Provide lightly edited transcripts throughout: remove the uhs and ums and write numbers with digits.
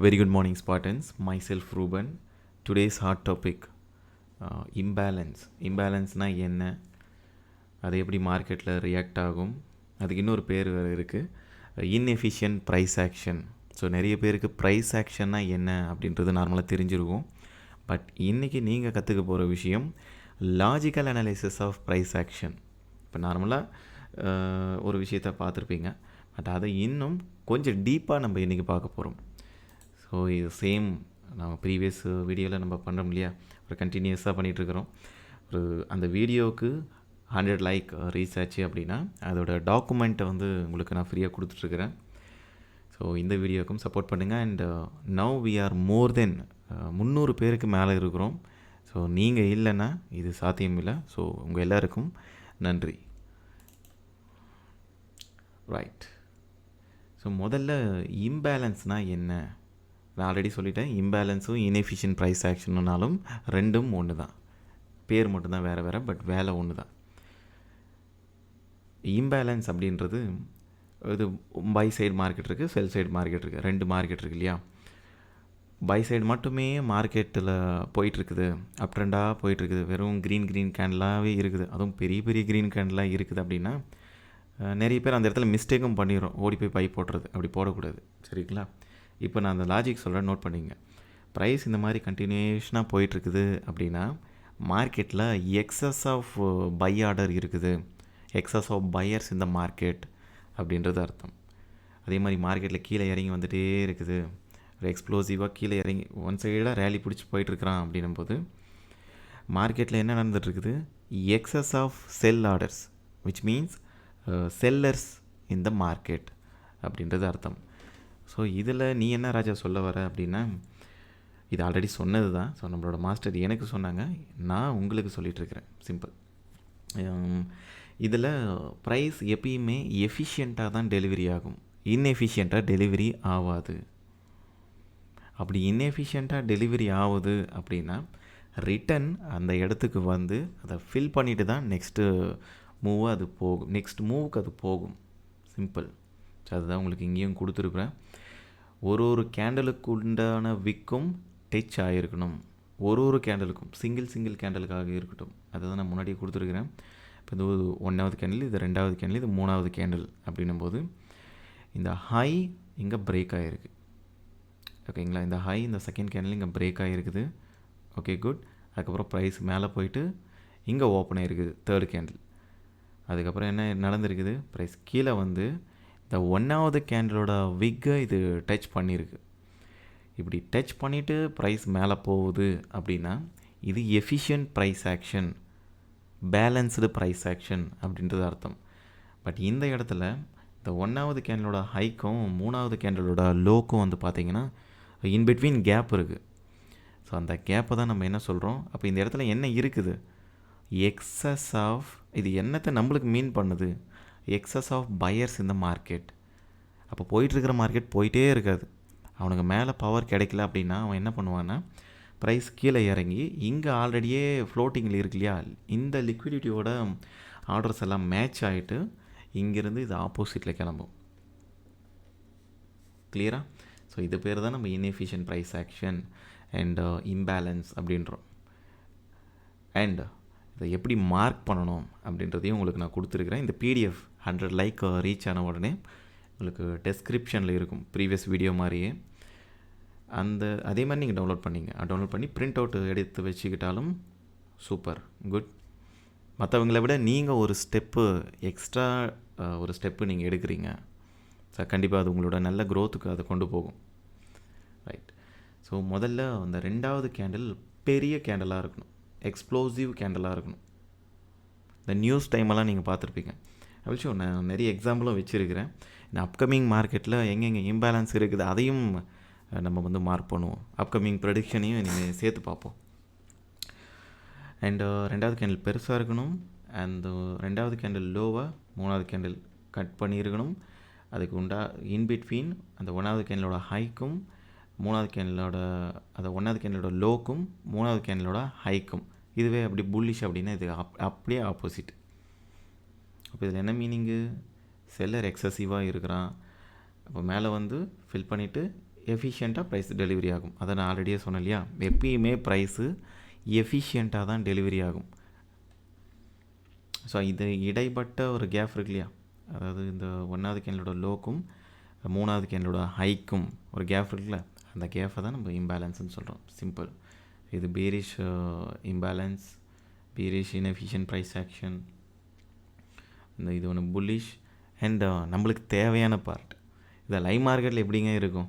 Very good morning, Spartans. Myself, Ruben. Today's hot topic imbalance. இம்பேலன்ஸ்னால் என்ன, அது எப்படி மார்க்கெட்டில் ரியாக்ட் ஆகும், அதுக்கு இன்னொரு பேர் வேறு இருக்குது, இன்எஃபிஷியன்ட் ப்ரைஸ் ஆக்ஷன். ஸோ நிறைய பேருக்கு ப்ரைஸ் ஆக்ஷன்னா என்ன அப்படின்றது நார்மலாக தெரிஞ்சிருக்கும். பட் இன்றைக்கி நீங்கள் கற்றுக்க போகிற விஷயம் logical analysis of price action. இப்போ நார்மலாக ஒரு விஷயத்தை பார்த்துருப்பீங்க, பட் அதை இன்னும் கொஞ்சம் டீப்பாக நம்ம இன்றைக்கி பார்க்க போகிறோம். ஸோ இது சேம் நம்ம ப்ரீவியஸ் வீடியோவில் நம்ம பண்ணுறோம் இல்லையா, ஒரு கண்டினியூஸாக பண்ணிகிட்ருக்குறோம். ஒரு அந்த வீடியோவுக்கு 100 லைக் ரீச் ஆச்சு அப்படின்னா அதோட டாக்குமெண்ட்டை வந்து உங்களுக்கு நான் ஃப்ரீயாக கொடுத்துட்ருக்குறேன். ஸோ இந்த வீடியோவுக்கும் சப்போர்ட் பண்ணுங்கள். அண்ட் நவ் வி ஆர் மோர் தென் 300 பேருக்கு மேலே இருக்கிறோம். ஸோ நீங்கள் இல்லைன்னா இது சாத்தியம் இல்லை. ஸோ உங்கள் எல்லாருக்கும் நன்றி. ரைட். ஸோ முதல்ல இம்பேலன்ஸ்னால் என்ன? நான் ஆல்ரெடி சொல்லிட்டேன், இம்பேலன்ஸும் இன்எஃபிஷியன்ட் ப்ரைஸ் ஆக்ஷன்னாலும் ரெண்டும் ஒன்று தான், பேர் மட்டும்தான் வேறு வேறு, பட் வேலை ஒன்று தான். இம்பேலன்ஸ் அப்படின்றது இது பை சைடு மார்க்கெட் இருக்குது, செல் சைடு மார்க்கெட் இருக்குது, ரெண்டு மார்க்கெட் இருக்குது இல்லையா. பை சைடு மட்டுமே மார்க்கெட்டில் போயிட்டுருக்குது, அப் ட்ரெண்டாக போயிட்டுருக்குது, வெறும் க்ரீன் கேண்டலாகவே இருக்குது, அதுவும் பெரிய பெரிய க்ரீன் கேண்டலாக இருக்குது அப்படின்னா நிறைய பேர் அந்த இடத்துல மிஸ்டேக்கும் பண்ணிடுறோம், ஓடி போய் பை போடுறது. அப்படி போடக்கூடாது, சரிங்களா? இப்போ நான் அந்த லாஜிக் சொல்கிறேன், நோட் பண்ணிங்க. ப்ரைஸ் இந்த மாதிரி கண்டினியூஷனாக போயிட்டுருக்குது அப்படின்னா மார்க்கெட்டில் எக்ஸஸ் ஆஃப் பை ஆர்டர் இருக்குது, எக்ஸஸ் ஆஃப் பையர்ஸ் இந்த மார்க்கெட் அப்படின்றது அர்த்தம். அதே மாதிரி மார்க்கெட்டில் கீழே இறங்கி வந்துகிட்டே இருக்குது, ஒரு எக்ஸ்ப்ளோசிவாக கீழே இறங்கி ஒன் சைடாக ரேலி பிடிச்சி போயிட்டுருக்குறான் அப்படின்னும் போது மார்க்கெட்டில் என்ன நடந்துகிட்ருக்குது, excess of sell orders, which means sellers இந்த மார்க்கெட் அப்படின்றது அர்த்தம். ஸோ இதில் நீ என்ன ராஜா சொல்ல வர அப்படின்னா, இது ஆல்ரெடி சொன்னது தான். ஸோ நம்மளோட மாஸ்டர் எனக்கு சொன்னாங்க, நான் உங்களுக்கு சொல்லிகிட்ருக்கிறேன். சிம்பிள். இதில் ப்ரைஸ் எப்பயுமே எஃபிஷியண்ட்டாக தான் டெலிவரி ஆகும், இன்எஃபிஷியண்ட்டாக டெலிவரி ஆகாது. அப்படி இன்எஃபிஷியண்ட்டாக டெலிவரி ஆகுது அப்படின்னா ரிட்டன் அந்த இடத்துக்கு வந்து அதை ஃபில் பண்ணிவிட்டு தான் நெக்ஸ்ட்டு மூவாக அது போகும், நெக்ஸ்ட் மூவுக்கு அது போகும். சிம்பிள். ஸோ அதுதான் உங்களுக்கு இங்கேயும் கொடுத்துருக்குறேன். ஒரு கேண்டலுக்கு உண்டான விக்கும் டச் ஆகிருக்கணும், ஒரு கேண்டலுக்கும் சிங்கிள் கேண்டலுக்காக இருக்கட்டும். அதை தான் நான் முன்னாடியே கொடுத்துருக்குறேன். இப்போ இது 1வது கேண்டில், இது 2வது கேண்டில், இது 3வது கேண்டில் அப்படின்னும் போது இந்த ஹை இங்கே பிரேக் ஆகிருக்கு, ஓகேங்களா? இந்த ஹை இந்த செகண்ட் கேண்டில் இங்கே பிரேக் ஆகிருக்குது, ஓகே குட். அதுக்கப்புறம் ப்ரைஸ் மேலே போயிட்டு இங்கே ஓப்பன் ஆகிருக்குது 3rd கேண்டில். அதுக்கப்புறம் என்ன நடந்திருக்குது, ப்ரைஸ் கீழே வந்து இந்த 1வது கேண்டலோட விக்கை இது டச் பண்ணியிருக்கு. இப்படி டச் பண்ணிவிட்டு ப்ரைஸ் மேலே போகுது அப்படின்னா இது efficient price action, balanced price action அப்படின்றது அர்த்தம். பட் இந்த இடத்துல இந்த 1வது கேண்டலோட ஹைக்கும் 3வது கேண்டலோட லோக்கும் வந்து பார்த்திங்கன்னா இன்பிட்வீன் கேப் இருக்குது. ஸோ அந்த கேப்பை தான் நம்ம என்ன சொல்கிறோம், அப்போ இந்த இடத்துல என்ன இருக்குது, எக்ஸஸ் ஆஃப், இது என்னத்தை நம்மளுக்கு மீன் பண்ணுது, எக்ஸஸ் ஆஃப் பையர்ஸ் இந்த மார்க்கெட். அப்போ போயிட்டுருக்கிற மார்க்கெட் போயிட்டே இருக்காது, அவனுக்கு மேலே பவர் கிடைக்கல அப்படின்னா அவன் என்ன பண்ணுவான்னா ப்ரைஸ் கீழே இறங்கி இங்கே ஆல்ரெடியே ஃப்ளோட்டிங்கில் இருக்கு இல்லையா, இந்த லிக்விடிட்டியோட ஆர்டர்ஸ் எல்லாம் மேட்ச் ஆகிட்டு இங்கேருந்து இது ஆப்போசிட்டில் கிளம்பும். கிளியரா? ஸோ இது பேர் தான் நம்ம inefficient price action and imbalance அப்படின்றோம். அண்ட் இதை எப்படி மார்க் பண்ணணும் அப்படின்றதையும் உங்களுக்கு நான் கொடுத்துருக்குறேன். இந்த பிடிஎஃப் 100 லைக் ரீச் ஆன உடனே உங்களுக்கு டெஸ்கிரிப்ஷனில் இருக்கும், ப்ரீவியஸ் வீடியோ மாதிரியே. அதே மாதிரி நீங்கள் டவுன்லோட் பண்ணி பிரிண்ட் அவுட் எடுத்து வச்சுக்கிட்டாலும் சூப்பர் குட். மற்றவங்களை விட நீங்கள் ஒரு ஸ்டெப்பு எக்ஸ்ட்ரா ஒரு ஸ்டெப்பு நீங்கள் எடுக்கிறீங்க, ஸோ கண்டிப்பாக அது உங்களோட நல்ல க்ரோத்துக்கு அதை கொண்டு போகும். ரைட். ஸோ முதல்ல அந்த 2வது கேண்டில் பெரிய கேண்டலாக இருக்கணும், எக்ஸ்ப்ளோசிவ் கேண்டலாக இருக்கணும். இந்த நியூஸ் டைமெல்லாம் நீங்கள் பார்த்துருப்பீங்க. ஆல்சோ நான் நிறைய எக்ஸாம்பிளும் வச்சுருக்கிறேன். இந்த அப்கமிங் மார்க்கெட்டில் எங்கெங்கே இம்பேலன்ஸ் இருக்குது அதையும் நம்ம வந்து மார்க் பண்ணுவோம், அப்கமிங் ப்ரெடிக்ஷனையும் நீங்கள் சேர்த்து பார்ப்போம். அண்டு 2வது கேண்டில் பெருசாக இருக்கணும், அந்த 2வது கேண்டில் லோவாக 3வது கேண்டில் கட் பண்ணியிருக்கணும். அதுக்கு இன்பிட்வீன் அந்த 1வது கேண்டிலோட ஹைக்கும் 3வது கேண்டிலோட அந்த 1வது கேண்டிலோட லோக்கும் 3வது கேண்டிலோட ஹைக்கும் இதுவே அப்படி புல்லிஷ் அப்படின்னா இது அப்படியே ஆப்போசிட். அப்போ இதில் என்ன மீனிங்கு, செல்லர் எக்ஸசிவாக இருக்கிறான், அப்போ மேலே வந்து ஃபில் பண்ணிவிட்டு எஃபிஷியண்ட்டாக ப்ரைஸ் டெலிவரி ஆகும். அதை நான் ஆல்ரெடியே சொன்னேன் இல்லையா, எப்பயுமே ப்ரைஸு எஃபிஷியண்ட்டாக தான் டெலிவரி ஆகும். ஸோ இது இடைப்பட்ட ஒரு கேப் இருக்கு இல்லையா, அதாவது இந்த 1வது கேண்டலோட லோக்கும் 3வது கேண்டலோட ஹைக்கும் ஒரு கேப் இருக்குல்ல, அந்த கேப்பை தான் நம்ம இம்பேலன்ஸ்னு சொல்கிறோம். சிம்பிள். இது bearish imbalance, bearish inefficient price action, இது ஒன்று புல்லிஷ் அண்ட் நம்மளுக்கு தேவையான பார்ட். இதை லைவ் மார்க்கெட்டில் எப்படிங்க இருக்கும்?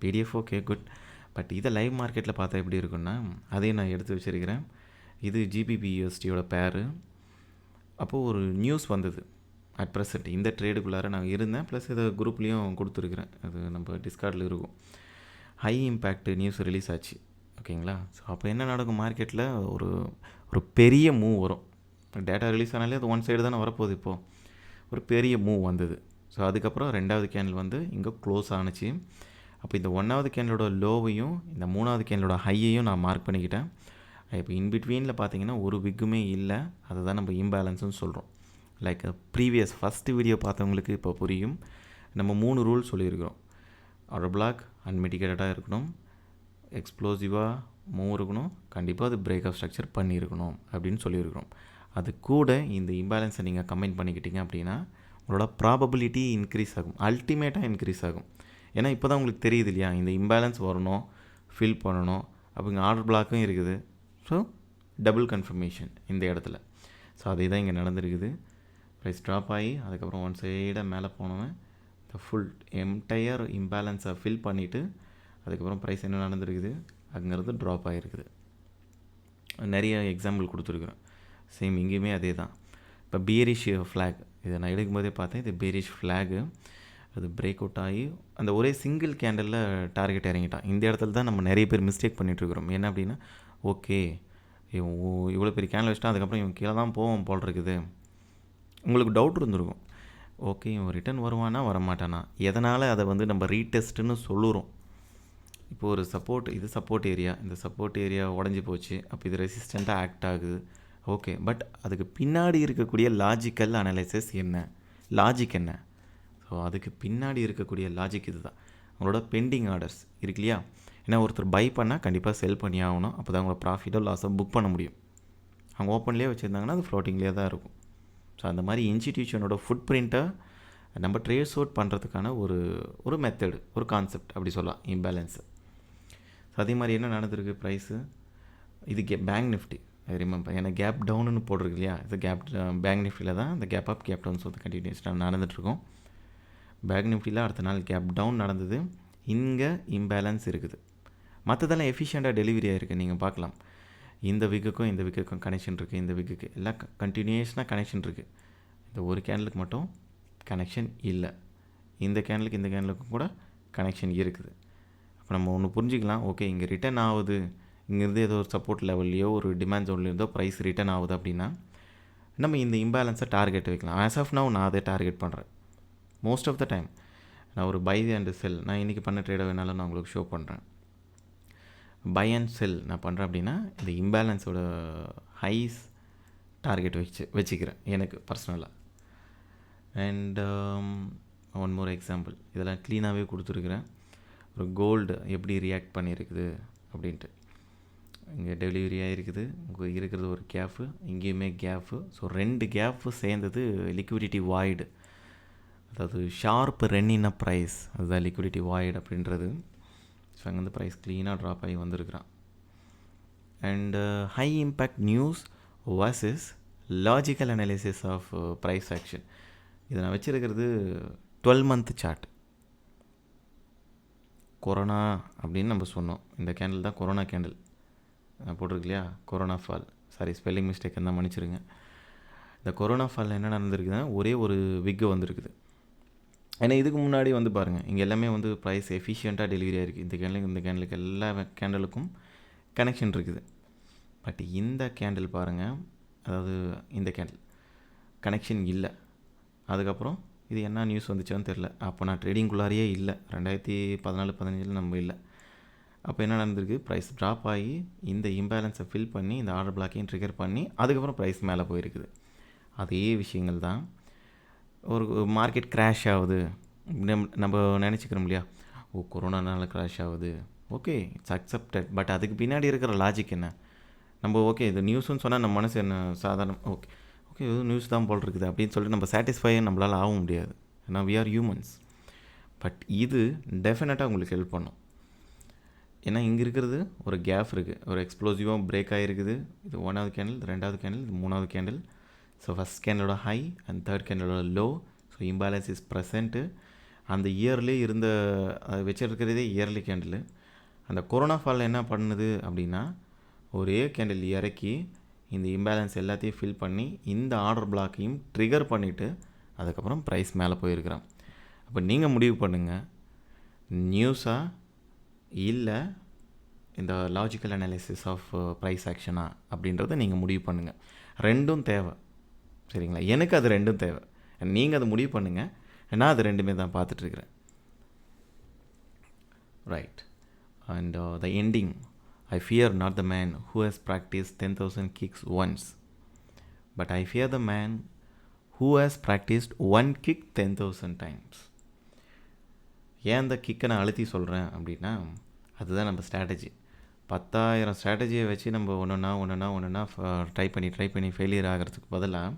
பிடிஎஃப் ஓகே குட், பட் இதை லைவ் மார்க்கெட்டில் பார்த்தா எப்படி இருக்குன்னா, அதையும் நான் எடுத்து வச்சுருக்கிறேன். இது GBP/USDயோட பேரு. அப்போது ஒரு நியூஸ் வந்தது. அட் ப்ரெசென்ட் இந்த ட்ரேடுக்குள்ளார நான் இருந்தேன், ப்ளஸ் இதை குரூப்லேயும் கொடுத்துருக்குறேன், அது நம்ம டிஸ்கார்டில் இருக்கும். ஹை இம்பேக்ட் நியூஸ் ரிலீஸ் ஆச்சு, ஓகேங்களா? ஸோ அப்போ என்ன நடக்கும், மார்க்கெட்டில் ஒரு பெரிய மூவ் வரும். டேட்டா ரிலீஸ் ஆனாலே அது ஒன் சைடு தானே வரப்போகுது. இப்போது ஒரு பெரிய மூவ் வந்தது. ஸோ அதுக்கப்புறம் 2வது கேண்டில் வந்து இங்கே க்ளோஸ் ஆணுச்சு. அப்போ இந்த 1வது கேண்டலோட லோவையும் இந்த 3வது கேண்டலோட ஹையையும் நான் மார்க் பண்ணிக்கிட்டேன். இப்போ இன்பிட்வீனில் பார்த்தீங்கன்னா ஒரு விக்குமே இல்லை, அதை தான் நம்ம இம்பேலன்ஸ்னு சொல்கிறோம். லைக் ப்ரீவியஸ் ஃபஸ்ட்டு வீடியோ பார்த்தவங்களுக்கு இப்போ புரியும். நம்ம 3 ரூல் சொல்லியிருக்கிறோம். ஆர்டர் பிளாக் அன்மிட்டிகேட்டடாக இருக்கணும், எக்ஸ்ப்ளோசிவாக மூவ் இருக்கணும், கண்டிப்பாக அது பிரேக் ஆஃப் ஸ்ட்ரக்சர் பண்ணியிருக்கணும் அப்படின்னு சொல்லியிருக்கிறோம். அது கூட இந்த இம்பேலன்ஸை நீங்கள் கம்பைன் பண்ணிக்கிட்டீங்க அப்படின்னா உங்களோட ப்ராபபிலிட்டி இன்க்ரீஸ் ஆகும், அல்டிமேட்டாக இன்க்ரீஸ் ஆகும். ஏன்னா இப்போ தான் உங்களுக்கு தெரியுது இல்லையா, இந்த இம்பேலன்ஸ் வரணும், ஃபில் பண்ணணும், அப்போ இங்கே ஆர்டர் பிளாக்கும் இருக்குது. ஸோ டபுள் கன்ஃபர்மேஷன் இந்த இடத்துல. ஸோ அதே தான் இங்கே நடந்திருக்குது. ப்ரைஸ் ட்ராப் ஆகி அதுக்கப்புறம் ஒன் சைடாக மேலே போனவன் இந்த ஃபுல் என்டையர் இம்பேலன்ஸை ஃபில் பண்ணிவிட்டு அதுக்கப்புறம் ப்ரைஸ் என்ன நடந்திருக்குது, அங்கேருந்து ட்ராப் ஆகிருக்குது. நிறைய எக்ஸாம்பிள் கொடுத்துருக்குறேன். சேம் இங்கேயுமே அதே தான். இப்போ பேரிஷ் ஃப்ளாக், இதை நான் எடுக்கும்போதே பார்த்தேன், இது பேரிஷ் ஃப்ளாகு. அது பிரேக் அவுட் ஆகி அந்த ஒரே சிங்கிள் கேண்டலில் டார்கெட் இறங்கிட்டான். இந்த இடத்துல தான் நம்ம நிறைய பேர் மிஸ்டேக் பண்ணிகிட்ருக்குறோம். என்ன அப்படின்னா, ஓகே இவ்வளோ பெரிய கேண்டில் வச்சுட்டா அதுக்கப்புறம் இவன் கீழே தான் போவோம் போல் இருக்குது. உங்களுக்கு டவுட் இருந்திருக்கும், ஓகே இவன் ரிட்டர்ன் வருவானா வரமாட்டானா, எதனால் அதை வந்து நம்ம ரீடெஸ்ட்டுன்னு சொல்லுறோம். இப்போது ஒரு இது சப்போர்ட் ஏரியா, இந்த சப்போர்ட் ஏரியா உடஞ்சி போச்சு, அப்போ இது ரெசிஸ்டண்ட்டாக ஆக்ட் ஆகுது. ஓகே, பட் அதுக்கு பின்னாடி இருக்கக்கூடிய லாஜிக்கல் அனலைசிஸ் என்ன, லாஜிக் என்ன? ஸோ அதுக்கு பின்னாடி இருக்கக்கூடிய லாஜிக் இது தான். அவங்களோட பெண்டிங் ஆர்டர்ஸ் இருக்கு இல்லையா, ஏன்னா ஒருத்தர் பை பண்ணால் கண்டிப்பாக செல் பண்ணி ஆகணும், அப்போ தான் அவங்களோட ப்ராஃபிட்டோ லாஸோ புக் பண்ண முடியும். அவங்க ஓப்பன்லேயே வச்சுருந்தாங்கன்னா அது ஃப்ளோட்டிங்லேயே தான் இருக்கும். ஸோ அந்த மாதிரி இன்ஸ்டிடியூஷனோட ஃபுட் பிரிண்ட்டை நம்ம ட்ரேஸ் அவுட் பண்ணுறதுக்கான ஒரு மெத்தடு, ஒரு கான்செப்ட் அப்படி சொல்லலாம் இம்பேலன்ஸு. ஸோ அதே மாதிரி என்ன நடந்திருக்கு ப்ரைஸு, இது பேங்க் நிஃப்டி ரிமெம்பர், ஏன்னா கேப் டவுன்னு போட்டிருக்கு இல்லையா, இது பேங்க் நிஃப்டியில் தான் இந்த கேப் அப் கேப் டவுன் சொல்லிட்டு கண்டினியூஸ்டாக நடந்துகிட்ருக்கோம். பேங்க் நிஃப்டியில் அடுத்த நாள் கேப் டவுன் நடந்தது, இங்கே இம்பேலன்ஸ் இருக்குது. மற்றதெல்லாம் எஃபிஷியண்ட்டாக டெலிவரி ஆகிருக்கு. நீங்கள் பார்க்கலாம், இந்த விக்குக்கும் கனெக்ஷன் இருக்குது, இந்த விக்குக்கு எல்லாம் கண்டினியூஷனாக கனெக்ஷன் இருக்குது. இந்த ஒரு கேண்டலுக்கு மட்டும் கனெக்ஷன் இல்லை, இந்த கேண்டலுக்கும் கூட கனெக்ஷன் இருக்குது. அப்போ நம்ம ஒன்று புரிஞ்சிக்கலாம், ஓகே இங்கே ரிட்டர்ன் ஆகுது, இங்கேருந்து ஏதோ ஒரு சப்போர்ட் லெவல்லையோ ஒரு டிமாண்ட் ஜோன்லேருந்தோ ப்ரைஸ் ரிட்டர்ன் ஆகுது அப்படின்னா நம்ம இந்த இம்பேலன்ஸை டார்கெட் வைக்கலாம். ஆஸ் ஆஃப் நவ் நான் அதை டார்கெட் பண்ணுறேன். மோஸ்ட் ஆஃப் த டைம் நான் ஒரு பை அண்ட் செல், நான் இன்றைக்கி பண்ண ட்ரேடை வேணாலும் நான் உங்களுக்கு ஷோ பண்ணுறேன். பை அண்ட் செல் நான் பண்ணுறேன் அப்படின்னா இந்த இம்பேலன்ஸோட ஹைஸ் டார்கெட் வச்சுக்கிறேன் எனக்கு பர்சனலாக. அண்ட் ஒன் மோர் எக்ஸாம்பிள், இதெல்லாம் க்ளீனாகவே கொடுத்துருக்குறேன். ஒரு கோல்டு எப்படி ரியாக்ட் பண்ணியிருக்குது அப்படின்ட்டு. இங்கே டெலிவரி ஆகிருக்குது, இங்கே இருக்கிறது ஒரு கேஃபு, இங்கேயுமே கேஃபு. ஸோ 2 கேஃபு சேர்ந்தது லிக்விடிட்டி வாய்டு, அதாவது sharp run in a price, அதுதான் லிக்விடிட்டி வாய்டு அப்படின்றது. ஸோ அங்கேருந்து ப்ரைஸ் க்ளீனாக ட்ராப் ஆகி வந்திருக்கிறான். And high impact news versus logical analysis of price action. இதை நான் வச்சுருக்கிறது 12 month சார்ட். கொரோனா அப்படின்னு நம்ம சொன்னோம், இந்த கேண்டில் தான் கொரோனா கேண்டில் போட்டிருக்கு இல்லையா, corona fall, sorry spelling mistake இருந்தால் மன்னிச்சிருங்க. இந்த கொரோனா ஃபால் என்ன நடந்திருக்குதுன்னா ஒரே ஒரு விக்கு வந்திருக்குது. ஏன்னா இதுக்கு முன்னாடி வந்து பாருங்கள், இங்கே எல்லாமே வந்து ப்ரைஸ் எஃபிஷியண்ட்டாக டெலிவரி ஆகிருக்கு. இந்த கேண்டலுக்கு எல்லா கேண்டலுக்கும் கனெக்ஷன் இருக்குது. பட் இந்த கேண்டில் பாருங்கள், அதாவது இந்த கேண்டில் கனெக்ஷன் இல்லை. அதுக்கப்புறம் இது என்ன நியூஸ் வந்துச்சான்னு தெரில. அப்போ நான் ட்ரேடிங்குள்ளாரையே இல்லை, 2014-15 நம்ம இல்லை. அப்போ என்ன நடந்திருக்கு, ப்ரைஸ் ட்ராப் ஆகி இந்த இம்பேலன்ஸை ஃபில் பண்ணி இந்த ஆர்டர் பிளாக்கையும் ட்ரிகர் பண்ணி அதுக்கப்புறம் ப்ரைஸ் மேலே போயிருக்குது. அதே விஷயங்கள் தான் ஒரு மார்க்கெட் க்ராஷ் ஆகுது நம்ம நினச்சிக்கிறோம் இல்லையா, ஓ கொரோனானால கிராஷ் ஆகுது, ஓகே இட்ஸ் அக்செப்டட். பட் அதுக்கு பின்னாடி இருக்கிற லாஜிக் என்ன? நம்ம ஓகே இது நியூஸ்னு சொன்னால் நம்ம மனசு என்ன சாதாரண ஓகே ஓகே இது நியூஸ் தான் போல் இருக்குது அப்படின்னு சொல்லிட்டு நம்ம சாட்டிஸ்ஃபையாக நம்மளால் ஆக முடியாது. ஏன்னா வி ஆர் ஹியூமன்ஸ். பட் இது டெஃபினட்டாக உங்களுக்கு ஹெல்ப் பண்ணும். ஏன்னா இங்கே இருக்கிறது ஒரு கேப் இருக்குது, ஒரு எக்ஸ்ப்ளோசிவாக பிரேக் ஆகிருக்குது. இது 1வது கேண்டில், 2வது கேண்டில், இது 3வது கேண்டில். ஸோ ஃபஸ்ட் கேண்டலோட ஹை அண்ட் தேர்ட் கேண்டலோட low. So imbalance is present. அந்த இயர்லி இருந்த அதை வச்சுருக்கிறதே இயர்லி கேண்டில். அந்த கொரோனா ஃபால் என்ன பண்ணுது அப்படின்னா ஒரே கேண்டில் இறக்கி இந்த இம்பேலன்ஸ் எல்லாத்தையும் ஃபில் பண்ணி இந்த ஆர்டர் பிளாக்கையும் ட்ரிகர் பண்ணிவிட்டு அதுக்கப்புறம் ப்ரைஸ் மேலே போயிருக்கிறான். அப்போ நீங்கள் முடிவு பண்ணுங்கள், நியூஸா இல்லை இந்த லாஜிக்கல் அனாலிசிஸ் ஆஃப் ப்ரைஸ் ஆக்ஷனா அப்படின்றத நீங்கள் முடிவு பண்ணுங்கள். ரெண்டும் தேவை, சரிங்களா? எனக்கு அது ரெண்டும் தேவை. நீங்கள் அதை முடிவு பண்ணுங்கள். நான் அது ரெண்டுமே தான் பார்த்துட்ருக்கிறேன். Right. And the ending, I fear not the man who has practiced 10,000 kicks once, but I fear the man who has practiced one kick 10,000 times. ஏன் அந்த கிக்கை நான் அழுத்தி சொல்கிறேன் அப்படின்னா அதுதான் நம்ம ஸ்ட்ராட்டஜி. 10,000 ஸ்ட்ராட்டஜியை வச்சு நம்ம ஒன்றுனா ட்ரை பண்ணி ஃபெயிலியர் ஆகிறதுக்கு பதிலாக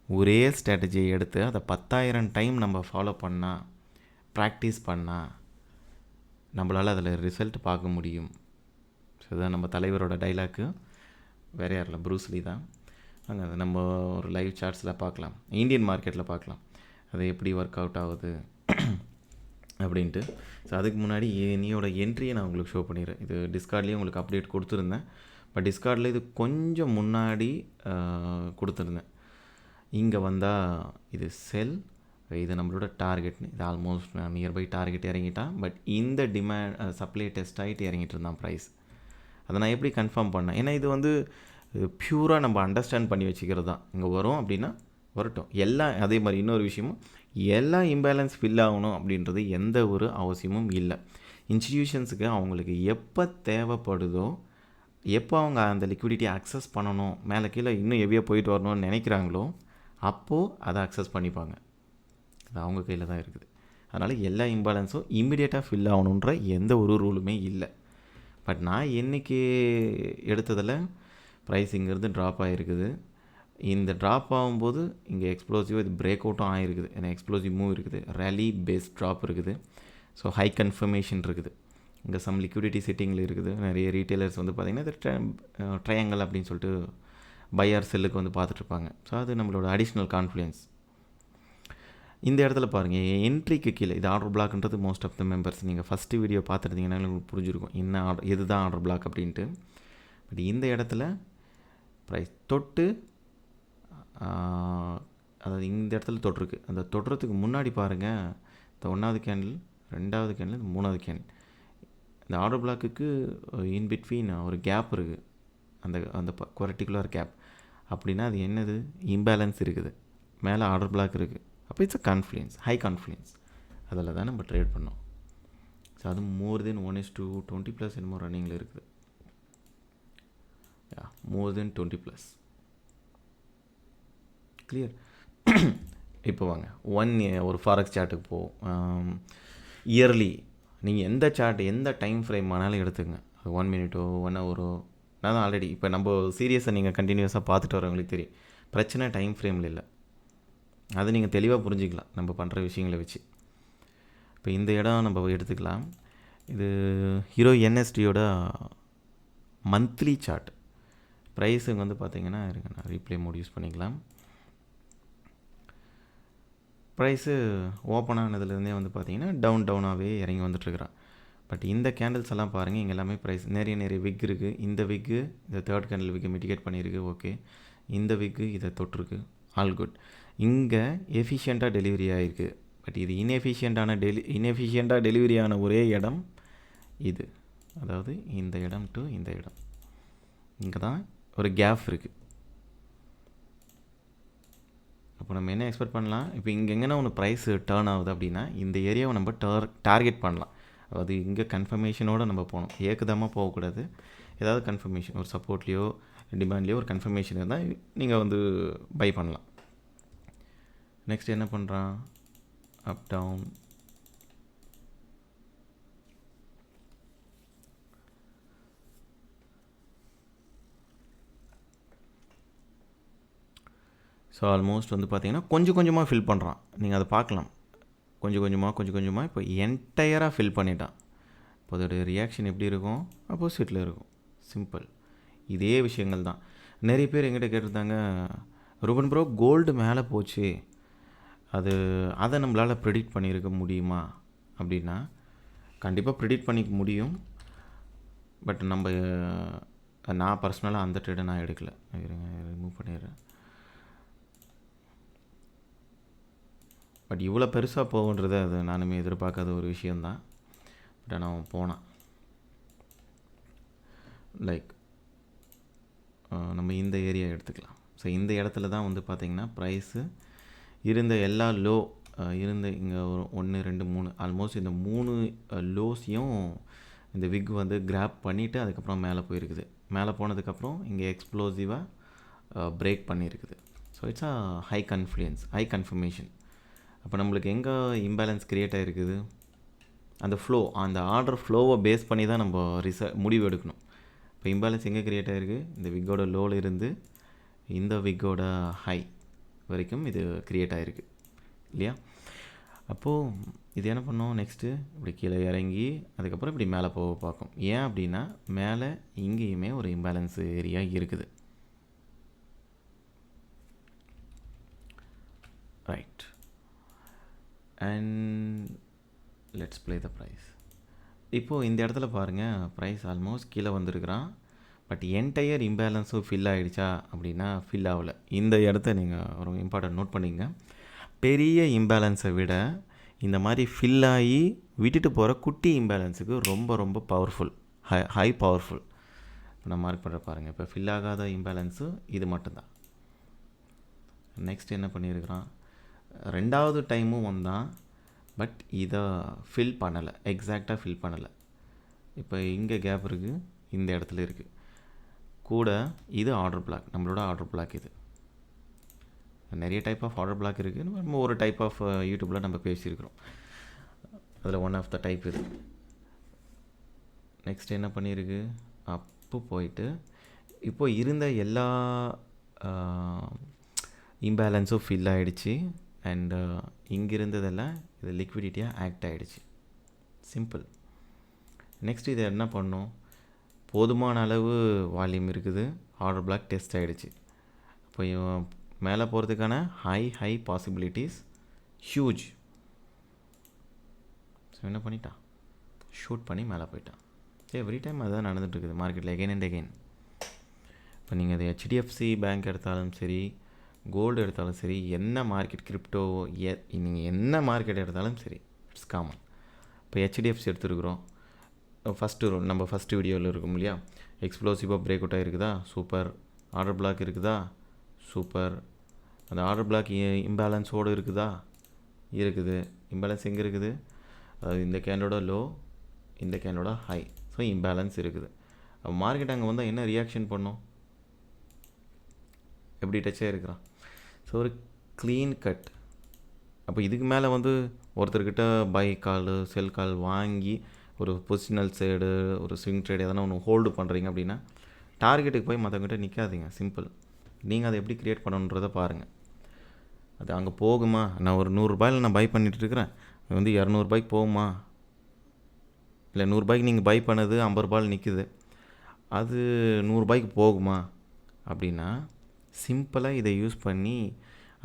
ஒரே ஸ்ட்ராட்டஜியை எடுத்து அதை 10,000 டைம் நம்ம ஃபாலோ பண்ணால், ப்ராக்டிஸ் பண்ணால் நம்மளால் அதில் ரிசல்ட் பார்க்க முடியும். ஸோ இதுதான் நம்ம தலைவரோட டைலாக்கு, வேறு யாரில், ப்ரூஸ்லி தான். அங்கே அதை நம்ம ஒரு லைவ் சார்ட்ஸில் பார்க்கலாம், இந்தியன் மார்க்கெட்டில் பார்க்கலாம் அது எப்படி ஒர்க் அவுட் ஆகுது அப்படின்ட்டு. ஸோ அதுக்கு முன்னாடி என்னையோட என்ட்ரியை நான் உங்களுக்கு ஷோ பண்ணிடுறேன். இது டிஸ்கார்ட்லேயும் உங்களுக்கு அப்டேட் கொடுத்துருந்தேன். பட் டிஸ்கார்டில் இது கொஞ்சம் முன்னாடி கொடுத்துருந்தேன். இங்கே வந்தால் இது செல், இது நம்மளோட டார்கெட்னு, இது ஆல்மோஸ்ட் நியர்பை டார்கெட் இறங்கிட்டான். பட் இந்த டிமாண்ட் சப்ளை டெஸ்ட் ஆகிட்டு இறங்கிட்டு இருந்தான் ப்ரைஸ். அதை நான் எப்படி கன்ஃபார்ம் பண்ணேன்? ஏன்னா இது வந்து ப்யூராக நம்ம அண்டர்ஸ்டாண்ட் பண்ணி வச்சுக்கிறது தான். இங்கே வரும் அப்படின்னா வரட்டும். எல்லாம் அதே மாதிரி இன்னொரு விஷயமும், எல்லாம் இம்பேலன்ஸ் ஃபில் ஆகணும் அப்படின்றது எந்த ஒரு அவசியமும் இல்லை. இன்ஸ்டிடியூஷன்ஸுக்கு அவங்களுக்கு எப்போ தேவைப்படுதோ, எப்போ அவங்க அந்த லிக்விடிட்டியை அக்சஸ் பண்ணணும், மேலே கீழே இன்னும் ஹெவியாக போயிட்டு வரணும்னு நினைக்கிறாங்களோ அப்போது அதை அக்சஸ் பண்ணிப்பாங்க. அது அவங்க கையில் தான் இருக்குது. அதனால் எல்லா இம்பேலன்ஸும் இம்மிடியேட்டாக ஃபில் ஆகணுன்ற எந்த ஒரு ரூலுமே இல்லை. பட் நான் இன்றைக்கி எடுத்ததில் ப்ரைஸ் இங்கேருந்து ட்ராப் ஆகிருக்குது. இந்த ட்ராப் ஆகும்போது இங்கே எக்ஸ்ப்ளோசிவ் இது பிரேக் அவுட்டும் ஆகிருக்குது. ஏன்னா எக்ஸ்ப்ளோசிவ் மூவ் இருக்குது, ரேலி பேஸ் ட்ராப் இருக்குது. ஸோ ஹை கன்ஃபர்மேஷன் இருக்குது. இங்கே சம் லிக்விடிட்டி செட்டிங்கில் இருக்குது. நிறைய ரீட்டெயிலர்ஸ் வந்து பார்த்திங்கன்னா இது ட்ரையாங்கல் அப்படின்னு சொல்லிட்டு பையர் செல்லுக்கு வந்து பார்த்துட்ருப்பாங்க. ஸோ அது நம்மளோட அடிஷ்னல் கான்ஃபிடன்ஸ். இந்த இடத்துல பாருங்கள், என்ட்ரிக்கு கீழே இது ஆர்டர் பிளாக்ன்றது மோஸ்ட் ஆஃப் த மெம்பர்ஸ் நீங்கள் ஃபஸ்ட்டு வீடியோ பார்த்துருந்தீங்கன்னா உங்களுக்கு புரிஞ்சிருக்கும் என்ன ஆர்டர், எது தான் ஆர்டர் பிளாக் அப்படின்ட்டு. பட் இந்த இடத்துல ப்ரைஸ் தொட்டு, அதாவது இந்த இடத்துல தொட்டிருக்கு. அந்த தொடுறதுக்கு முன்னாடி பாருங்கள், இந்த 1வது கேண்டில், 2வது கேண்டில், 3வது கேண்டில், இந்த ஆர்டர் பிளாக்குக்கு இன் பிட்வீன் ஒரு கேப் இருக்குது. அந்த அந்த பர்டிகுலர் கேப் அப்படின்னா அது என்னது? இம்பேலன்ஸ் இருக்குது, மேலே ஆர்டர் பிளாக் இருக்குது. அப்போ it's a confluence, high confluence. அதில் தான் நம்ம ட்ரேட் பண்ணோம். ஸோ அது மோர் தென் 1:20+ என்னமோ ரன்னிங்கில் இருக்குது. மோர் தென் 20+. கிளியர்? இப்போ வாங்க ஒரு ஃபாரெக்ஸ் சார்ட்டுக்கு போவோம். இயர்லி நீங்கள் எந்த சார்ட், எந்த டைம் ஃப்ரேம் ஆனாலும் எடுத்துங்க. 1 மினிட்டோ 1 ஹவரோ. நான் தான் ஆல்ரெடி இப்போ நம்ம சீரியஸாக நீங்கள் கண்டினியூஸாக பார்த்துட்டு வரவங்களுக்கு தெரியும், பிரச்சனை டைம் ஃப்ரேமில் இல்லை. அது நீங்கள் தெளிவாக புரிஞ்சிக்கலாம் நம்ம பண்ணுற விஷயங்களை வச்சு. இப்போ இந்த இடம் நம்ம எடுத்துக்கலாம். இது ஹீரோ என்எஸ்டியோட மந்த்லி சார்ட். ப்ரைஸுங்க வந்து பார்த்திங்கன்னா இருங்க, நான் ரீப்ளே மோட் யூஸ் பண்ணிக்கலாம். ப்ரைஸு ஓப்பன் ஆனதுலேருந்தே வந்து பார்த்திங்கன்னா டவுனாகவே இறங்கி வந்துட்டுருக்குறான். பட் இந்த கேண்டில்ஸ் எல்லாம் பாருங்கள், இங்கே எல்லாமே ப்ரைஸ் நிறைய விக் இருக்குது. இந்த விக்கு இந்த தேர்ட் கேண்டில் விக்கு மிட்டிகேட் பண்ணியிருக்கு, ஓகே. இந்த விக்கு இதை தொட்டிருக்கு, ஆல் குட். இங்கே எஃபிஷியண்ட்டாக டெலிவரி ஆகிருக்கு. பட் இது இன்எஃபிஷியண்ட்டாக டெலிவரி ஆன ஒரே இடம் இது. அதாவது இந்த இடம் டு இந்த இடம், இங்கே தான் ஒரு கேப் இருக்குது. அப்போ நம்ம என்ன எக்ஸ்பெக்ட் பண்ணலாம்? இப்போ இங்கே எங்கன்னா ஒன்று ப்ரைஸ் டேர்ன் ஆகுது அப்படின்னா இந்த ஏரியாவை நம்ம டார்கெட் பண்ணலாம். அதாவது இங்கே கன்ஃபர்மேஷனோடு நம்ம போகணும், ஏக்கதமாக போகக்கூடாது. ஏதாவது கன்ஃபர்மேஷன், ஒரு சப்போர்ட்லேயோ டிமாண்ட்லேயோ ஒரு கன்ஃபர்மேஷன் இருந்தால் நீங்கள் வந்து பை பண்ணலாம். நெக்ஸ்ட் என்ன பண்ணுறான்? அப் டவுன் ஸோ ஆல்மோஸ்ட் வந்து பார்த்தீங்கன்னா கொஞ்சம் கொஞ்சமாக ஃபில் பண்ணுறான். நீங்கள் அதை பார்க்கலாம். கொஞ்சம் கொஞ்சமாக இப்போ என்டையராக ஃபில் பண்ணிட்டான். இப்போ அதோடைய ரியாக்ஷன் எப்படி இருக்கும்? ஆப்போசிட்டில் இருக்கும். சிம்பிள். இதே விஷயங்கள் தான். நிறைய பேர் எங்கிட்ட கேட்டிருந்தாங்க, ரூபன் ப்ரோ கோல்டு மேலே போச்சு, அதை நம்மளால் ப்ரெடிக்ட் பண்ணியிருக்க முடியுமா அப்படின்னா, கண்டிப்பாக ப்ரெடிக்ட் பண்ணிக்க முடியும். பட் நான் பர்சனலாக அந்த ட்ரேடை நான் எடுக்கலை. ரிமூவ் பண்ணிடுறேன். பட் இவ்வளோ பெருசாக போகுன்றது அது நானுமே எதிர்பார்க்காத ஒரு விஷயந்தான். பட் நான் போனான். லைக் நம்ம இந்த ஏரியா எடுத்துக்கலாம். ஸோ இந்த இடத்துல தான் வந்து பார்த்திங்கன்னா ப்ரைஸு இருந்த எல்லா லோ இருந்த இங்கே ஒரு 1 2 3 ஆல்மோஸ்ட் இந்த 3 லோஸையும் இந்த விக் வந்து கிராப் பண்ணிவிட்டு அதுக்கப்புறம் மேலே போயிருக்குது. மேலே போனதுக்கப்புறம் இங்கே எக்ஸ்ப்ளோசிவாக பிரேக் பண்ணியிருக்குது. So it's a high confirmation. அப்போ நம்மளுக்கு எங்கே இம்பேலன்ஸ் க்ரியேட் ஆகிருக்குது? அந்த ஃப்ளோ, அந்த ஆர்டர் ஃப்ளோவை பேஸ் பண்ணி தான் நம்ம முடிவு எடுக்கணும். இப்போ இம்பேலன்ஸ் எங்கே க்ரியேட் ஆகிருக்கு? இந்த விக்கோட லோவில் இருந்து இந்த விக்கோட ஹை வரைக்கும் இது க்ரியேட் ஆகிருக்கு இல்லையா? அப்போது இது என்ன பண்ணோம்? நெக்ஸ்ட்டு இப்படி கீழே இறங்கி அதுக்கப்புறம் இப்படி மேலே போக பார்க்கும். ஏன் அப்படின்னா மேலே இங்கேயுமே ஒரு இம்பேலன்ஸ் ஏரியா இருக்குது. Right. And let's play the price. இப்போது இந்த இடத்துல பாருங்கள், ப்ரைஸ் ஆல்மோஸ்ட் கீழே வந்திருக்கிறான். பட் என்டையர் இம்பேலன்ஸும் ஃபில் ஆகிடுச்சா அப்படின்னா ஃபில் ஆகலை. இந்த இடத்த நீங்கள் ஒரு இம்பார்ட்டன்ட் நோட் பண்ணிங்க. பெரிய இம்பேலன்ஸை விட இந்த மாதிரி ஃபில் ஆகி விட்டுட்டு போகிற குட்டி இம்பேலன்ஸுக்கு ரொம்ப ரொம்ப பவர்ஃபுல், ஹை பவர்ஃபுல். இப்போ நான் மார்க் பண்ணுற பாருங்கள். இப்போ ஃபில் ஆகாத இம்பேலன்ஸு இது மட்டும்தான். நெக்ஸ்ட் என்ன பண்ணியிருக்கிறான்? 2வது டைமும் வந்தான். பட் இதை ஃபில் பண்ணலை, எக்ஸாக்டாக ஃபில் பண்ணலை. இப்போ இங்கே கேப் இருக்குது, இந்த இடத்துல இருக்குது கூட. இது ஆர்டர் பிளாக், நம்மளோட ஆர்டர் பிளாக். இது நிறைய டைப் ஆஃப் ஆர்டர் பிளாக் இருக்குது. நம்ம ஒரு டைப் ஆஃப் யூடியூப்பில் நம்ம பேசியிருக்கிறோம். அதில் ஒன் ஆஃப் த டைப் இது. நெக்ஸ்ட் என்ன பண்ணியிருக்கு? அப்பு போயிட்டு இப்போ இருந்த எல்லா இம்பேலன்ஸும் ஃபில் ஆகிடுச்சு. அண்டு இங்கே இருந்ததெல்லாம் இது லிக்விடிட்டியாக ஆக்ட் ஆகிடுச்சு. சிம்பிள். நெக்ஸ்ட் இதை என்ன பண்ணோம்? போதுமான அளவு வால்யூம் இருக்குது, ஆர்டர் பிளாக் டெஸ்ட் ஆகிடுச்சு. இப்போ மேலே போகிறதுக்கான ஹை பாசிபிலிட்டிஸ் ஹியூஜ். ஸோ என்ன பண்ணிட்டான்? ஷூட் பண்ணி மேலே போயிட்டான். சரி, எவ்ரி டைம் அதுதான் நடந்துகிட்ருக்குது மார்க்கெட்டில், எகைன் அண்ட் எகைன். இப்போ நீங்கள் அது ஹெச்டிஎஃப்சி பேங்க் எடுத்தாலும் சரி, கோல்டு எடுத்தாலும் சரி, என்ன மார்க்கெட், கிரிப்டோ, நீங்கள் என்ன மார்க்கெட் எடுத்தாலும் சரி, இட்ஸ் காமன். இப்போ ஹெச்டிஎஃப்சி எடுத்துருக்குறோம். நம்ம ஃபஸ்ட்டு வீடியோவில் இருக்கும் இல்லையா? எக்ஸ்ப்ளோசிவாக பிரேக் அவுட் ஆகிருக்குதா? சூப்பர். ஆர்டர் பிளாக் இருக்குதா? சூப்பர். அந்த ஆர்டர் பிளாக் இம்பேலன்ஸோடு இருக்குதா? இருக்குது. இம்பேலன்ஸ் எங்கே இருக்குது? அதாவது இந்த கேனோட லோ, இந்த கேனோட ஹை. ஸோ இம்பேலன்ஸ் இருக்குது. அப்போ மார்க்கெட் அங்கே வந்தால் என்ன ரியாக்ஷன் பண்ணும்? எப்படி டச்சாக இருக்கிறான்? ஸோ ஒரு க்ளீன் கட். அப்போ இதுக்கு மேலே வந்து ஒருத்தர்கிட்ட பை கால் செல் கால் வாங்கி ஒரு பொசிஷனல் சைடு, ஒரு ஸ்விங் ட்ரேட் எதனா ஒன்று ஹோல்டு பண்ணுறீங்க அப்படின்னா டார்கெட்டுக்கு போய் மற்றவங்ககிட்ட நிற்காதீங்க. சிம்பிள். நீங்கள் அதை எப்படி க்ரியேட் பண்ணணுன்றதை பாருங்கள். அது அங்கே போகுமா? நான் ஒரு 100 ரூபாயில் நான் பை பண்ணிகிட்ருக்கிறேன், அது வந்து 200 ரூபாய்க்கு போகுமா? இல்லை 100 ரூபாய்க்கு நீங்கள் பை பண்ணது 50 ரூபாயில் நிற்குது, அது 100 ரூபாய்க்கு போகுமா அப்படின்னா சிம்பிளாக இதை யூஸ் பண்ணி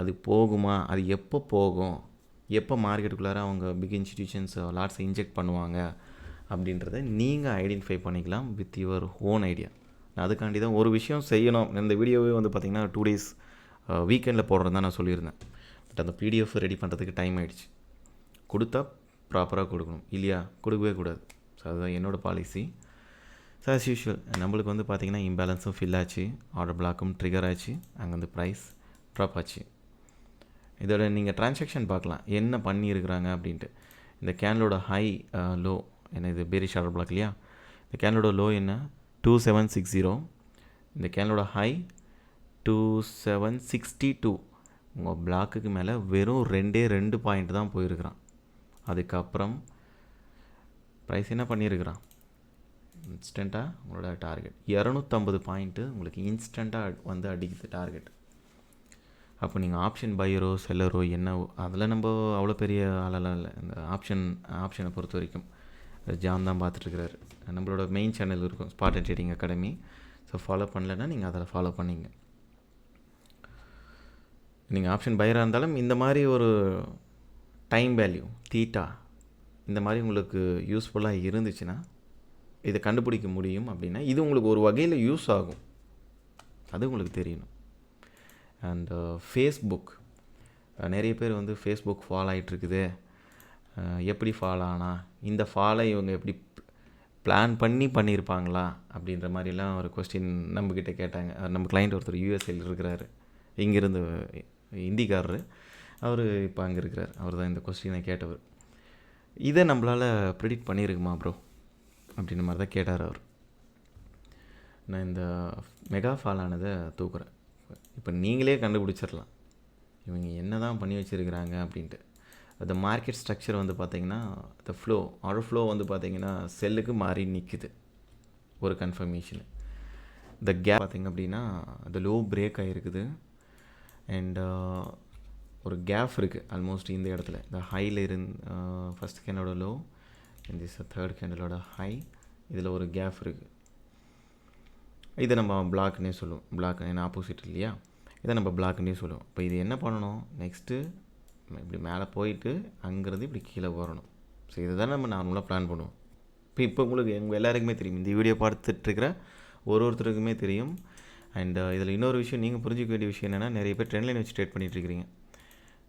அது போகுமா, அது எப்போ போகும், எப்போ மார்க்கெட்டுக்குள்ளார அவங்க பிக் இன்ஸ்டிடியூஷன்ஸ் லாட்ஸை இன்ஜெக்ட் பண்ணுவாங்க அப்படின்றத நீங்கள் ஐடென்டிஃபை பண்ணிக்கலாம் வித் யுவர் ஓன் ஐடியா. நான் அதுக்காண்டி தான் ஒரு விஷயம் செய்யணும். இந்த வீடியோவே வந்து பார்த்திங்கன்னா 2 days வீக்கெண்டில் போடுறது தான் நான் சொல்லியிருந்தேன். பட் அந்த பிடிஎஃப் ரெடி பண்ணுறதுக்கு டைம் ஆகிடுச்சு. கொடுத்தா ப்ராப்பராக கொடுக்கணும், இல்லையா கொடுக்கவே கூடாது. ஸோ அதுதான் என்னோடய பாலிசி. ஸோ ஆஸ் யூஷுவல் நம்மளுக்கு வந்து பார்த்திங்கன்னா இம்பேலன்ஸும் ஃபில் ஆச்சு, ஆர்டர் பிளாக்கும் ட்ரிகர் ஆச்சு, அங்கே வந்து ப்ரைஸ் ட்ராப் ஆச்சு. இதோட நீங்கள் ட்ரான்சாக்ஷன் பார்க்கலாம் என்ன பண்ணியிருக்கிறாங்க அப்படின்ட்டு. இந்த கேனலோட ஹை லோ என்ன, இது பேரிஷ் ஆர்டர் பிளாக் இல்லையா? இந்த கேனலோட லோ என்ன? 2760. இந்த கேனலோட ஹை 2762. உங்கள் பிளாக்குக்கு மேலே வெறும் 2 பாயிண்ட் தான் போயிருக்கிறான். அதுக்கப்புறம் ப்ரைஸ் என்ன பண்ணியிருக்கிறான்? இன்ஸ்டண்ட்டாக உங்களோட டார்கெட் 250 பாயிண்ட்டு உங்களுக்கு இன்ஸ்டண்ட்டாக வந்து அடிக்குது டார்கெட். அப்போ நீங்கள் ஆப்ஷன் பையரோ செல்லரோ என்னவோ அதில் நம்ம அவ்வளோ பெரிய ஆளெல்லாம் இல்லை. இந்த ஆப்ஷனை பொறுத்த வரைக்கும் ஜான் தான் பார்த்துட்ருக்கிறாரு. நம்மளோட மெயின் சேனல் இருக்கும் spot and trading academy. So follow பண்ணலைன்னா நீங்கள் அதில் ஃபாலோ பண்ணிங்க. நீங்கள் ஆப்ஷன் பையராக இருந்தாலும் இந்த மாதிரி ஒரு டைம் வேல்யூ தீட்டா இந்த மாதிரி உங்களுக்கு யூஸ்ஃபுல்லாக இருந்துச்சுன்னா இதை கண்டுபிடிக்க முடியும் அப்படின்னா இது உங்களுக்கு ஒரு வகையில் யூஸ் ஆகும், அது உங்களுக்கு தெரியணும். அண்ட் ஃபேஸ்புக், நிறைய பேர் வந்து ஃபேஸ்புக் ஃபாலோ ஆகிட்டுருக்குது, எப்படி ஃபாலோ ஆனால் இந்த ஃபாலோ இவங்க எப்படி பிளான் பண்ணியிருப்பாங்களா அப்படின்ற மாதிரிலாம் ஒரு கொஸ்டின் நம்மக்கிட்ட கேட்டாங்க. நம்ம கிளைண்ட் ஒருத்தர் யூஎஸ்ஏல இருக்கிறாரு, இங்கேருந்து இந்திக்காரரு, அவர் இப்போ அங்கே இருக்கிறார். அவர் தான் இந்த கொஸ்டினை கேட்டவர். இதை நம்மளால் ப்ரிடிக்ட் பண்ணியிருக்குமா ப்ரோ அப்படின்ற மாதிரி தான் கேட்டார் அவர். நான் இந்த மெகா ஃபாலானதை தூக்குறேன். இப்போ நீங்களே கண்டுபிடிச்சிடலாம் இவங்க என்ன தான் பண்ணி வச்சுருக்கிறாங்க அப்படின்ட்டு. அந்த மார்க்கெட் ஸ்ட்ரக்சர் வந்து பார்த்திங்கன்னா த ஆர்டர் ஃப்ளோ வந்து பார்த்திங்கன்னா செல்லுக்கு மாறி நிற்குது ஒரு கன்ஃபர்மேஷனு. இந்த கேப் பார்த்திங்க அப்படின்னா அந்த லோ பிரேக் ஆகிருக்குது. அண்ட் ஒரு கேப் இருக்குது ஆல்மோஸ்ட் இந்த இடத்துல. இந்த ஹையில் ஃபஸ்ட் கேண்டலோட லோ, இந்த தேர்ட் கேண்டலோட ஹை, இதில் ஒரு கேப் இருக்குது. இதை நம்ம பிளாக்னே சொல்லுவோம். பிளாக் என்ன ஆப்போசிட் இல்லையா, இதை நம்ம பிளாக்னே சொல்லுவோம். இப்போ இது என்ன பண்ணணும், நெக்ஸ்ட்டு இப்படி மேலே போயிட்டு அங்கேருந்து இப்படி கீழே வரணும். ஸோ இதை தான் நம்ம நார்மலாக பிளான் பண்ணுவோம். இப்போ உங்களுக்கு எங்கள் எல்லாருக்குமே தெரியும், இந்த வீடியோ பார்த்துட்ருக்கிற ஒருத்தருக்குமே தெரியும். அண்ட் இதில் இன்னொரு விஷயம் நீங்கள் புரிஞ்சிக்க வேண்டிய விஷயம் என்னென்னா, நிறைய பேர் ட்ரெண்ட் லைன் வச்சு ட்ரேட் பண்ணிகிட்ருக்கிறீங்க.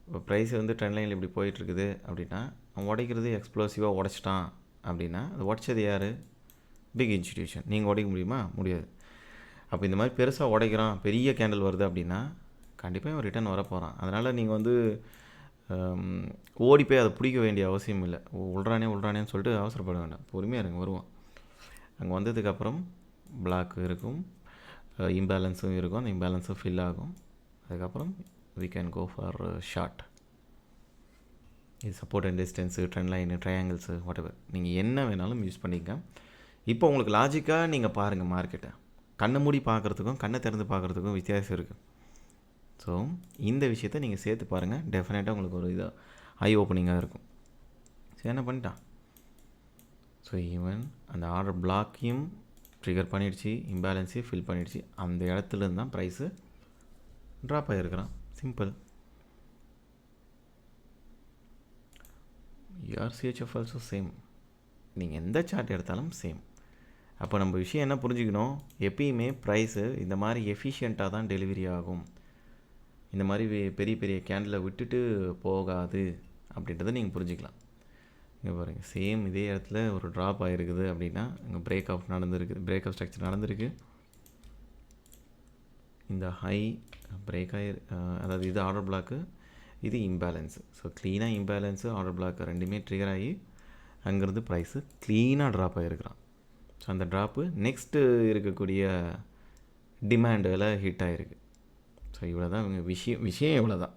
இப்போ ப்ரைஸ் வந்து ட்ரெண்ட் லைனில் இப்படி போயிட்டுருக்குது அப்படின்னா, அவன் உடைக்கிறது எக்ஸ்ப்ளோசிவாக உடச்சிட்டான் அப்படின்னா, அது உடச்சது யார்? Big institution. நீங்கள் உடைக்க முடியுமா? முடியாது. அப்போ இந்த மாதிரி பெருசாக உடைக்கிறான், பெரிய கேண்டில் வருது அப்படின்னா கண்டிப்பாக அவன் ரிட்டர்ன் வர போகிறான். அதனால் நீங்கள் வந்து ஓடி போய் அதை பிடிக்க வேண்டிய அவசியம் இல்லை. உள்றானேன்னு சொல்லிட்டு அவசரப்பட வேண்டாம், பொறுமையாக இருங்க, வருவான். அங்கே வந்ததுக்கப்புறம் பிளாக் இருக்கும், இம்பேலன்ஸும் இருக்கும், அந்த இம்பேலன்ஸும் ஃபில் ஆகும். அதுக்கப்புறம் we can go for short. இது support and distance, trend line, triangles, whatever நீங்கள் என்ன வேணாலும் யூஸ் பண்ணிக்க. இப்போ உங்களுக்கு லாஜிக்காக நீங்கள் பாருங்கள் மார்க்கெட்டை. கண்ணை மூடி பார்க்குறதுக்கும் கண்ணை திறந்து பார்க்குறதுக்கும் வித்தியாசம் இருக்குது. ஸோ இந்த விஷயத்தை நீங்கள் சேர்த்து பாருங்கள், டெஃபினட்டாக உங்களுக்கு ஒரு இதாக ஐ ஓப்பனிங்காக இருக்கும். ஸோ என்ன பண்ணிட்டான், ஸோ ஈவன் அந்த ஆர்டர் பிளாக்கையும் ட்ரிகர் பண்ணிடுச்சு, இம்பேலன்ஸையும் ஃபில் பண்ணிடுச்சு. அந்த இடத்துலேருந்து தான் ப்ரைஸு ட்ராப் ஆகிருக்கிறான். Simple. Your CHF also same. நீங்கள் எந்த சார்ட் எடுத்தாலும் சேம். அப்போ நம்ம விஷயம் என்ன புரிஞ்சுக்கணும், எப்பயுமே ப்ரைஸு இந்த மாதிரி எஃபிஷியண்ட்டாக தான் டெலிவரி ஆகும். இந்த மாதிரி பெரிய பெரிய கேண்டிலை விட்டுட்டு போகாது அப்படின்றத நீங்கள் புரிஞ்சுக்கலாம். இங்கே பாருங்கள், சேம் இதே இடத்துல ஒரு ட்ராப் ஆகிருக்குது அப்படின்னா இங்கே பிரேக் ஆஃப் ஸ்ட்ரக்சர் நடந்திருக்கு. இந்த ஹை பிரேக் அதாவது இது ஆர்டர் பிளாக்கு, இது இம்பேலன்ஸு. ஸோ க்ளீனாக இம்பேலன்ஸு ஆர்டர் பிளாக் ரெண்டுமே ட்ரிகர் ஆகி அங்கேருந்து ப்ரைஸு க்ளீனாக ட்ராப் ஆகிருக்கிறான். ஸோ அந்த ட்ராப்பு நெக்ஸ்ட்டு இருக்கக்கூடிய டிமாண்டில் ஹிட் ஆகிருக்கு. ஸோ இவ்வளோ தான் இவங்க விஷயம் இவ்வளோ தான்.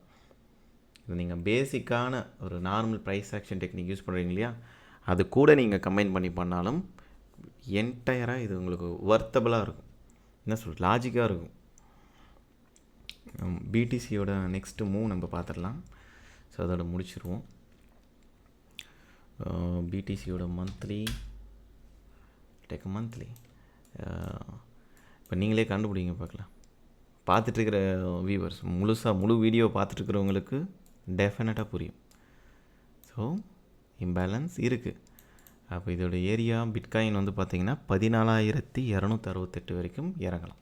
இது நீங்கள் பேசிக்கான ஒரு normal price action technique use பண்ணுறீங்க இல்லையா, அது கூட நீங்கள் கம்பைன் பண்ணி பண்ணாலும் என்டையராக இது உங்களுக்கு வர்த்தபுளாக இருக்கும். என்ன சொல்கிறது, லாஜிக்காக இருக்கும். பிடிசியோட நெக்ஸ்ட்டு மூவ் நம்ம பார்த்துடலாம். ஸோ அதோட முடிச்சிருவோம். பிடிசியோட மந்த்லி இப்போ நீங்களே கண்டுபிடிங்க பார்க்கலாம். பார்த்துட்ருக்கிற வியூவர்ஸ் முழு வீடியோ பார்த்துட்ருக்கிறவங்களுக்கு டெஃபினட்டாக புரியும். ஸோ இம்பேலன்ஸ் இருக்குது. அப்போ இதோட ஏரியா பிட்காயின் வந்து பார்த்திங்கன்னா 14,268 வரைக்கும் இறங்கலாம்.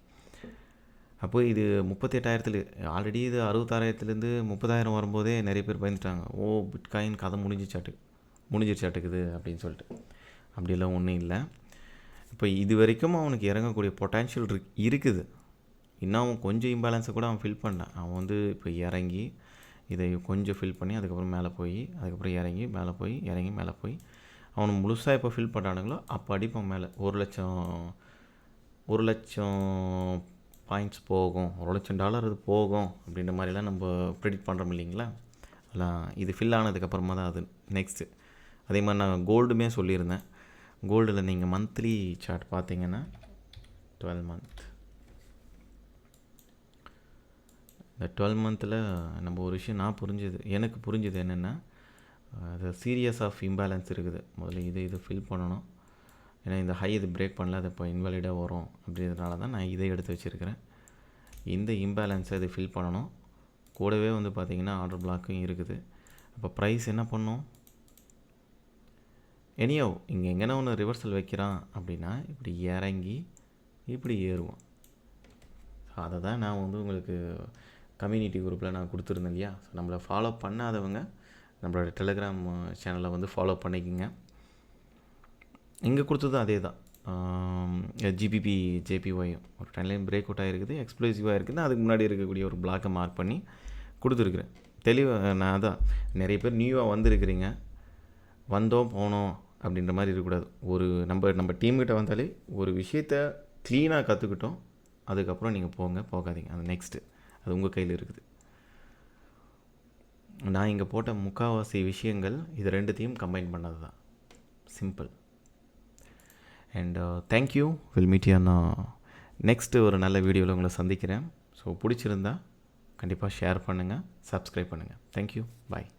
அப்போ இது 38,000 ஆல்ரெடி இது 66,000 30,000 வரும்போதே நிறைய பேர் பயந்துட்டாங்க. பிட்காயின் கதை முடிஞ்சிருச்சாட்டுக்குது அப்படின்னு சொல்லிட்டு. அப்படியெல்லாம் ஒன்றும் இல்லை. இப்போ இது வரைக்கும் அவனுக்கு இறங்கக்கூடிய பொட்டன்ஷியல் இருக்குது. இன்னும் அவன் கொஞ்சம் இம்பேலன்ஸை கூட அவன் ஃபில் பண்ணான். அவன் வந்து இப்போ இறங்கி இதை கொஞ்சம் ஃபில் பண்ணி அதுக்கப்புறம் மேலே போய் அதுக்கப்புறம் இறங்கி மேலே போய் அவனை முழுசாக எப்போ ஃபில் பண்ணுறானுங்களோ அப்போ அடிப்பான் மேலே. 1,00,000 பாயிண்ட்ஸ் போகும், $1,00,000 அது போகும் அப்படின்ற மாதிரிலாம் நம்ம ப்ரெடிக்ட் பண்ணுறோம் இல்லைங்களா. அதெல்லாம் இது ஃபில் ஆனதுக்கப்புறமா தான் அது நெக்ஸ்ட்டு. அதே மாதிரி நான் கோல்டுமே சொல்லியிருந்தேன். கோல்டில் நீங்கள் மந்த்லி சார்ட் பார்த்தீங்கன்னா 12 மந்த் இந்த 12 மந்த்தில் நம்ம ஒரு விஷயம் எனக்கு புரிஞ்சுது என்னென்னா, அது சீரியஸ் ஆஃப் இம்பேலன்ஸ் இருக்குது. முதல்ல இது ஃபில் பண்ணணும். ஏன்னா இந்த ஹை இது பிரேக் பண்ணல, அது இப்போ இன்வாலிடாக வரும். அப்படின்றதுனால தான் நான் இதை எடுத்து வச்சுருக்கிறேன். இந்த இம்பேலன்ஸை இது ஃபில் பண்ணணும். கூடவே வந்து பார்த்திங்கன்னா ஆர்டர் பிளாக்கும் இருக்குது. அப்போ ப்ரைஸ் என்ன பண்ணும்? எனியோ இங்கே எங்கன்னா ஒன்று ரிவர்சல் வைக்கிறான் அப்படின்னா இப்படி இறங்கி இப்படி ஏறுவோம். ஸோ அதை தான் நான் வந்து உங்களுக்கு கம்யூனிட்டி குரூப்பில் நான் கொடுத்துருந்தேன் இல்லையா. ஸோ நம்மளை ஃபாலோ பண்ணாதவங்க நம்மளோட டெலிகிராம் சேனலை வந்து ஃபாலோ பண்ணிக்கோங்க. இங்கே கொடுத்தது அதே தான். ஜிபிபி ஜேபிஒய் ஒரு டைம்லைன் பிரேக் அவுட் ஆகிருக்குது, எக்ஸ்ப்ளோசிவாக இருக்குது. அதுக்கு முன்னாடி இருக்கக்கூடிய ஒரு பிளாக்கை மார்க் பண்ணி கொடுத்துருக்குறேன். தெளிவாக நான் அதான் நிறைய பேர் நியூவாக வந்திருக்கிறீங்க, வந்தோம் போனோம் அப்படின்ற மாதிரி இருக்கக்கூடாது. ஒரு நம்ம டீம்கிட்ட வந்தாலே ஒரு விஷயத்த க்ளீனாக கற்றுக்கிட்டோம், அதுக்கப்புறம் நீங்கள் போகாதீங்க. அது நெக்ஸ்ட்டு அது உங்கள் கையில் இருக்குது. நான் இங்கே போட்ட முக்கால்வாசி விஷயங்கள் இது ரெண்டுத்தையும் கம்பைன் பண்ணது தான். Simple. And thank you. Will meet you next ஒரு நல்ல வீடியோவில் உங்களை சந்திக்கிறேன். ஸோ பிடிச்சிருந்தா கண்டிப்பாக ஷேர் பண்ணுங்கள், சப்ஸ்கிரைப் பண்ணுங்கள். தேங்க்யூ. பாய்.